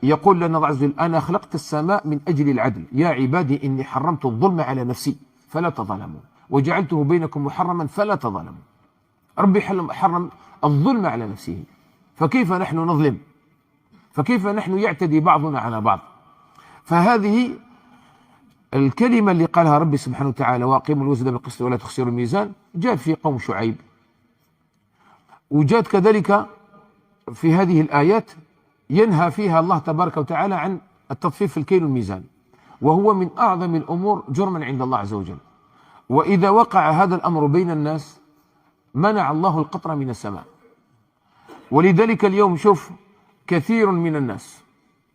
يقول لنا الله عز وجل: أنا خلقت السماء من أجل العدل، يا عبادي إني حرمت الظلم على نفسي فلا تظلموا وجعلته بينكم محرما فلا تظلموا. ربي حرم الظلم على نفسه، فكيف نحن نظلم؟ فكيف نحن يعتدي بعضنا على بعض؟ فهذه الكلمة اللي قالها ربي سبحانه وتعالى: وأقيموا الوزن بالقسط ولا تخسروا الميزان، جاءت في قوم شعيب، وجاءت كذلك في هذه الآيات ينهى فيها الله تبارك وتعالى عن التطفيف في الكيل والميزان، وهو من أعظم الأمور جرما عند الله عز وجل. وإذا وقع هذا الأمر بين الناس منع الله القطر من السماء. ولذلك اليوم شوف كثير من الناس،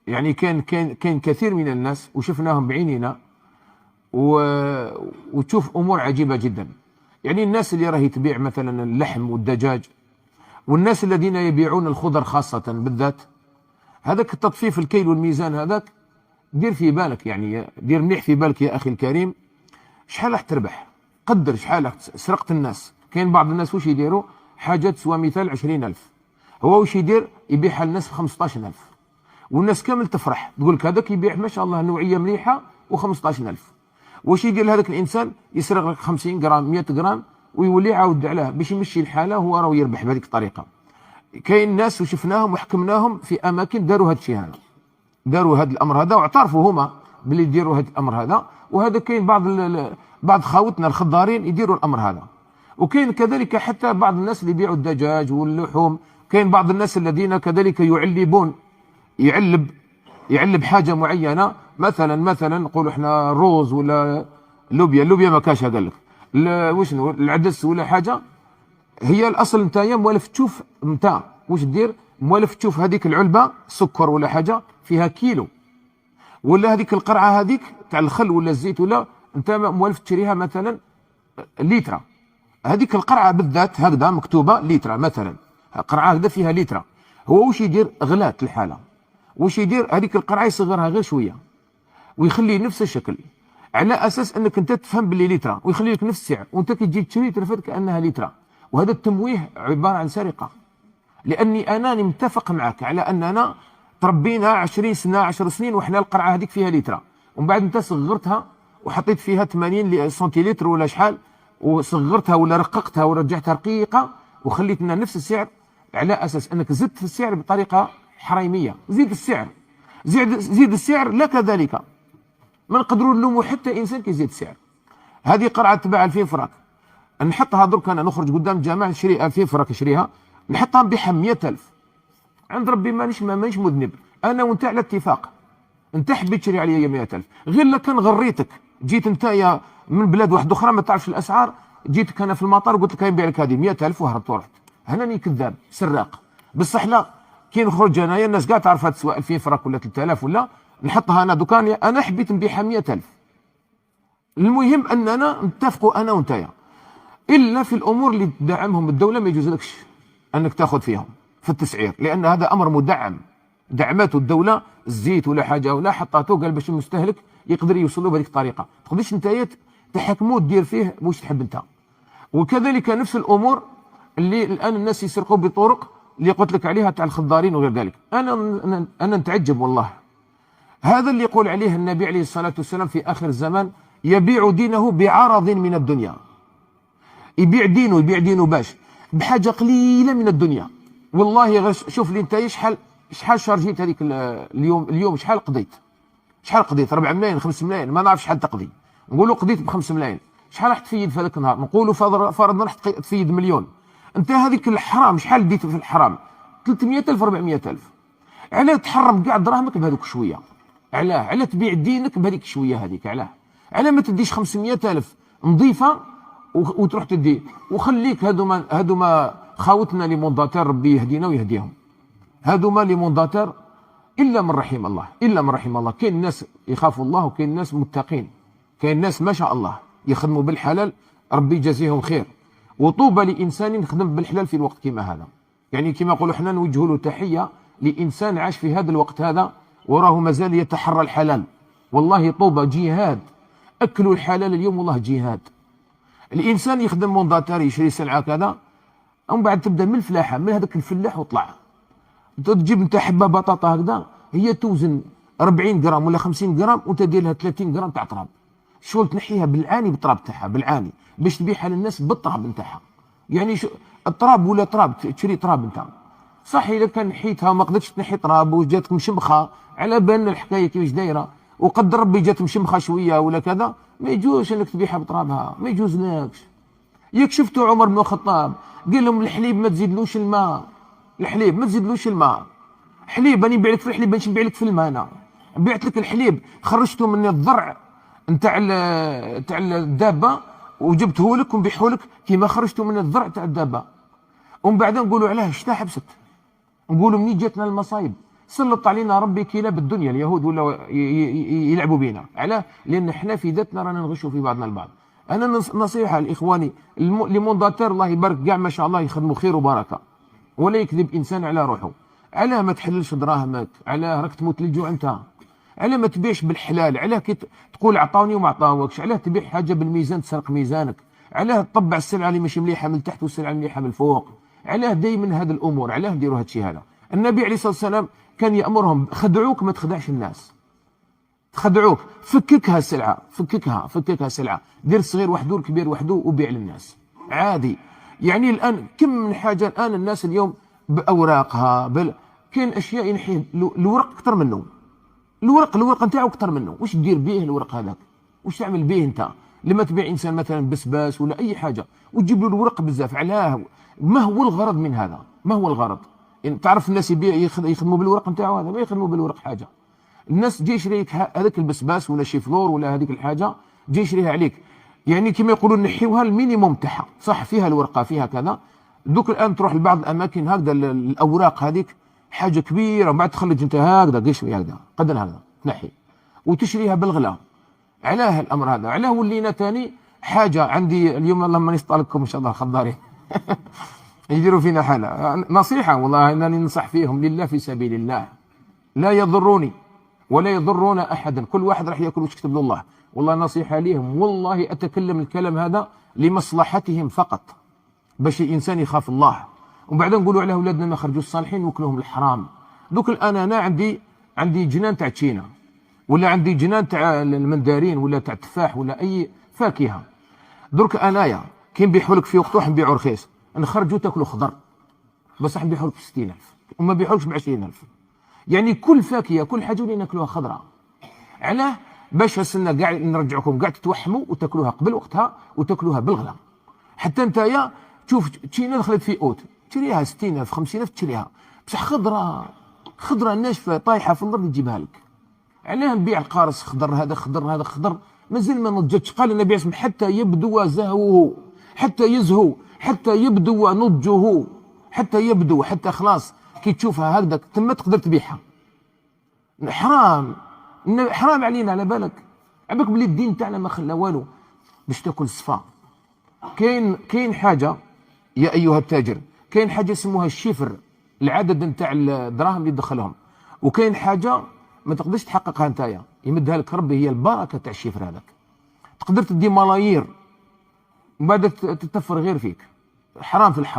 يعني كان كثير من الناس وشفناهم بعيننا، وتشوف أمور عجيبة جدا. يعني الناس اللي راهي تبيع مثلا اللحم والدجاج، والناس الذين يبيعون الخضر خاصة بالذات، هذاك التطفيف الكيل والميزان هذاك دير في بالك، يعني دير مليح في بالك يا أخي الكريم، شحال راح تربح؟ قدر شحال سرقت الناس. كاين بعض الناس واش يديروا؟ حاجة تسوى مثال 20,000، هو واش يدير؟ يبيعها للناس ب 15,000، والناس كامل تفرح، تقول لك هذاك يبيع ما شاء الله نوعية مليحة و15,000. واش يدير هذاك الإنسان؟ يسرق لك 50 غرام 100 غرام ويولي يعاود عليه باش يمشي الحالة، هو راه يربح بهذيك الطريقة. كاين ناس وشفناهم وحكمناهم في أماكن داروا هذا الشيء هذا، داروا هذا الأمر هذا واعترفوا هما باللي يديروا هذا الأمر هذا. وهذا كاين بعض خاوتنا الخضارين يديروا الأمر هذا. وكاين كذلك حتى بعض الناس اللي يبيعوا الدجاج واللحوم، كاين بعض الناس الذين كذلك يعلبون، يعلب حاجة معينة، مثلا نقولوا احنا الروز ولا اللوبيا ما كاش قال لك وشنو العدس ولا حاجة، هي الأصل نتايا موالف تشوف نتا واش دير، موالف تشوف هذيك العلبة سكر ولا حاجة فيها كيلو، ولا هذيك القرعة هذيك تاع الخل ولا الزيت، ولا انت موالف تشريها مثلا لترة، هذيك القرعة بالذات هكذا مكتوبة لترة مثلا، قرعة هكذا فيها لترة، هو واش يدير؟ غلات الحالة، واش يدير؟ هذيك القرعة يصغرها غير شوية ويخلي نفس الشكل، على أساس أنك أنت تفهم باللي لترة، ويخلي لك نفس السعر، وأنت كي تجي تشري تلفت كأنها لترة. وهذا التمويه عبارة عن سرقة، لأني أنا متفق معك على أننا تربينا 20 سنة 10 سنين وإحنا القرعة هذيك فيها لترة، ومن بعد أنت صغرتها وحطيت فيها 80 سنتيلتر ولا شحال، وصغرتها ولا رققتها ورجعتها رقيقة وخليت لنا نفس السعر، على أساس أنك زدت في السعر بطريقة حريمية. زيد السعر، زيد السعر، لا كذلك ما نقدروا نلوموا حتى إنسان كيزيد السعر. هذه قرعة تباع 2000 فرنك، نحطها درك أنا نخرج قدام الجامع نشري 2000 فرنك نشريها، نحطها نبيعها 100,000 عند ربي، مانيش مذنب أنا وأنت على اتفاق. أنت حبيت تشري عليا 100,000، غير لو كان غريتك جيت أنت من بلاد واحدة أخرى ما تعرفش الأسعار، جيتك أنا في المطار وقلت لك نبيع لك هذه 100,000 وهربت ورحت، هناني كذاب سراق. بصح لا، كي نخرج انايا الناس كاع تعرفها تسوى 2000 فرنك ولا 3000 ولا، نحطها انا دوكان انا حبيت نبيعها 100,000. المهم اننا نتفقوا انا وانتيا، الا في الامور اللي تدعمهم الدوله ما يجوزلكش انك تاخذ فيهم في التسعير، لان هذا امر مدعم، دعمته الدوله الزيت ولا حاجه ولا حطاته قال باش المستهلك يقدر يوصل له بهذيك الطريقه، ما تقدرش انت تحكموا دير فيه واش تحب انت. وكذلك نفس الامور اللي الان الناس يسرقوا بطرق اللي قلت لك عليها تاع الخضارين وغير ذلك. انا نتعجب والله، هذا اللي يقول عليه النبي عليه الصلاه والسلام في اخر الزمان يبيع دينه بعرض من الدنيا، يبيع دينه باش بحاجه قليله من الدنيا. والله غير شوف لي انت شحال شارجيت هذيك اليوم شحال قضيت 4 ملايين 5 ملايين ما نعرف شحال تقضي، نقولوا قضيت ب 5 ملايين، شحال راح تفيد في هذاك النهار؟ نقولوا فرضنا راح تفيد مليون، انت هذيك الحرام شحال ديت في الحرام؟ 300,000 400,000. علاه تحرم كاع دراهمك بهذوك شويه؟ علاه تبيع دينك بهذيك شويه هذيك؟ علاه ما تديش 500,000 نظيفه وتروح تدي؟ وخليك هذوما خاوتنا لي مونداتير، ربي يهدينا ويهديهم، هذوما لي مونداتير الا من رحم الله. كاين ناس يخافوا الله وكاين ناس متقين، كاين ناس ما شاء الله يخدموا بالحلال، ربي يجازيهم خير. وطوبى لانسان يخدم بالحلال في الوقت كما هذا، يعني كما نقولوا احنا نوجه له تحيه لانسان عاش في هذا الوقت هذا وراه مازال يتحرى الحلال. والله طوبى، جهاد، اكلوا الحلال اليوم والله جهاد. الانسان يخدم مونداتير يشري سلعه كذا، ومن بعد تبدا من الفلاحه، من هذاك الفلاح وطلع تجيب انت حبه بطاطا هكذا هي توزن 40 جرام ولا 50 جرام وانت دير لها 30 جرام تاع تراب. شغل تنحيها بالعاني بالتراب تاعها بالعاني باش تبيعها للناس بالتراب نتاعها. يعني التراب ولا تراب تشري تراب انت صح. اذا كان نحيتها ما قدرتش تنحي تراب وجاتك مشمخه على بالنا الحكايه كيفاش دايره وقدر ربي جات مشمخه شويه ولا كذا، ما يجوز انك تبيعها بترابها، ما يجوز لكش. ياك شفتوا عمر بن الخطاب قال لهم الحليب ما تزيدلوش الماء، الحليب ما تزيدلوش الماء، حليب راني نبيع لك في الحليب ماشي نبيع لك في الماء. انا بعت لك الحليب خرجته من الضرع نتاع الدابه وجبته لك ونبيعه لك كيما خرجته من الضرع تاع الدابه. ومن بعد نقولوا علاه شتا حبست، نقولوا منين جاتنا المصايب سلط علينا ربي كلاب الدنيا اليهود ولا يلعبوا بينا. علاه؟ لان احنا في ذاتنا رانا نغشوا في بعضنا البعض. انا نصيحه لاخواني لي مونداتير الله يبارك كاع ما شاء الله يخدموا خير وبركه، ولا يكذب انسان على روحه. علاه ما تحللش دراهمك؟ علاه راك تموت للجوع انت؟ علاه ما تبيعش بالحلال؟ علاه كي تقول عطاوني وما عطاوكش؟ علاه تبيع حاجه بالميزان تسرق ميزانك؟ علاه تطبع السلعه اللي ماشي مليحه من تحت والسلعه المليحه من فوق؟ علاه دائما هذه الامور؟ علاه نديروا هذا الشيء هذا؟ النبي عليه الصلاه والسلام كان يامرهم خدعوك ما تخدعش الناس، خدعوك فككها السلعه، فككها السلعه، دير الصغير وحده والكبير وحده وبيع للناس عادي. يعني الان كم من حاجه الان الناس اليوم باوراقها كاين اشياء ينحيه الورق اكثر منه، الورق نتاعو اكثر منه. واش دير به الورق هذاك؟ واش تعمل به انت؟ لما تبيع انسان مثلا بسباس ولا اي حاجه وتجيب له الورق بزاف، علاه؟ ما هو الغرض من هذا؟ ما هو الغرض؟ يعني تعرف الناس يخدموا بالورق نتاعو هذا؟ ما يخدموا بالورق حاجه. الناس جاي يشري لك هذاك البسباس ولا شي فلور ولا هذيك الحاجه جاي يشريها عليك، يعني كما يقولوا نحيوها المينيموم تاعها، صح فيها الورقه فيها كذا. دوك الان تروح لبعض الاماكن هكذا الاوراق هذيك حاجه كبيره وبعد تخرج انت هكذا قيش هكذا قدر هذا تنحي وتشريها بالغلا. علاه الامر هذا؟ علاه ولينا ثاني حاجه عندي اليوم اللهم نسطع لكم ان شاء الله الخضاري يديروا فينا حاله. نصيحه والله انني ننصح فيهم لله في سبيل الله، لا يضروني ولا يضرون احدا، كل واحد راح ياكل واش كتب له الله. والله نصيحه ليهم، والله اتكلم الكلام هذا لمصلحتهم فقط، باش الانسان يخاف الله. ومن بعد نقولوا على اولادنا ما خرجوا الصالحين وكلهم الحرام. دوك الان انا عندي جنان تاع تشينا ولا عندي جنان تاع المندارين ولا تاع التفاح ولا اي فاكهه. درك انايا كي نبيعوا لك في وقته نبيعوا رخيص، نخرجوا تاكلوا خضر بصح نبيعوا لك ب 60,000 وما نبيعولكش ب 20,000. يعني كل فاكهه كل حاجه اللي ناكلوها خضراء. علاه؟ باش هالسنه كاع نرجعكم كاع تتوحموا وتاكلوها قبل وقتها وتاكلوها بالغلا. حتى نتايا تشوف تشينا دخلت في اوت تشريها 60,000 50,000 تشريها بصح خضره ناشفه طايحه في الارض تجيبها لك. علاه نبيع القارص خضر هذا خضر هذا خضر مازال ما نضجتش؟ قال النبي عليه الصلاه والسلام حتى يبدو زهوه، حتى يزهو، حتى يبدو نضجه، حتى يبدو، حتى خلاص كي تشوفها هكذا تما تقدر تبيعها. حرام حرام علينا. على بالك عباك بلي الدين تاعنا ما خلى والو باش تاكل الصفا. كاين حاجه يا ايها التاجر، كاين حاجه يسموها الشفر، العدد نتاع الدراهم اللي تدخلهم، وكاين حاجه ما تقدرش تحققها نتايا يمدها لك ربي، هي البركه تاع الشفر هذاك. تقدر تدي ملايير ومن بعد تتفر غير فيك. حرام في الحرام.